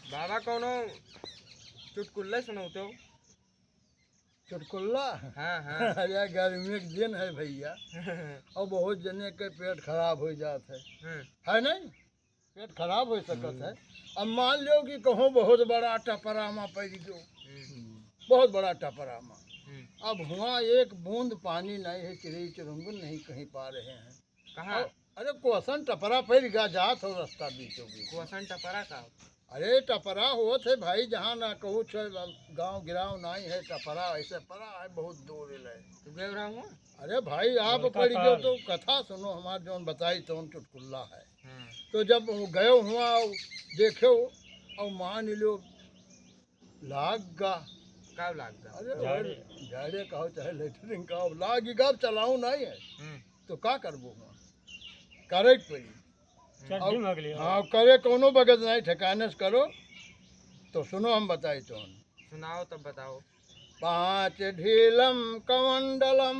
बाबा कौनो चुटकुल्ला सुनाते हो? चुटकुल्ला। हाँ हाँ। अरे गर्मी के दिन है भैया, और बहुत जने के पेट खराब हो जात है नहीं? पेट खराब हो सकत है। अब मान लो कि कहो बहुत बड़ा टपरामा पड़ गयो, बहुत बड़ा टपरामा। अब हुआ एक बूंद पानी नहीं है, चिड़ई चुरुंगुन नहीं कहीं पा रहे हैं। कहाँ? अरे कोसन टपरा पड़ गया, जात हो रास्ता बीचों बीच। कोसन टपरा का? अरे टपरा हो थे भाई, जहाँ ना कहूँ गांव गिराव नहीं है, टपरा ऐसे परा है, बहुत दूर है। तू गए रहा हूँ? अरे भाई आप पढ़ गयो तो कथा सुनो, हमारे जो बताई तो चुटकुल्ला है। तो जब गए हुआ देखो और मान लो लाग गा, कब लाग गा? अरे झाड़े कहो चाहे लेटरिंग कहो, लाग गा चलाऊ नहीं है तो का करबो हुआ, करे पड़ी। हाँ करे कोनो बगत नहीं, ठिकाने से करो। तो सुनो हम बताई तो सुनाओ तब बताओ। 5 ढीलम कमंडलम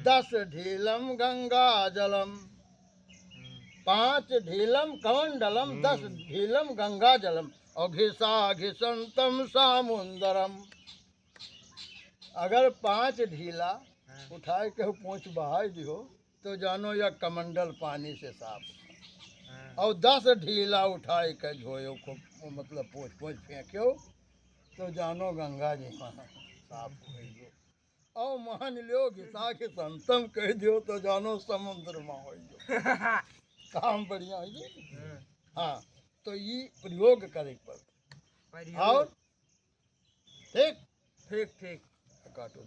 10 ढीलम गंगा जलम। 5 ढीलम कमंडलम 10 ढीलम गंगा जलम और घिसा घिसंतम सामुंदरम। अगर 5 ढीला उठाए के पूछ बहाई दियो तो जानो यह कमंडल पानी से साफ, और 10 ढीला उठाए के धोयो को मतलब पूछ पूछ फेंक्यो तो जानो गंगा जी साफ हो गयो, और मान लो घिसा के संतम कह दियो तो जानो समुद्र में हो गयो। काम बढ़िया है। हाँ तो ये प्रयोग करे पर। और ठीक ठीक ठीक। काटो।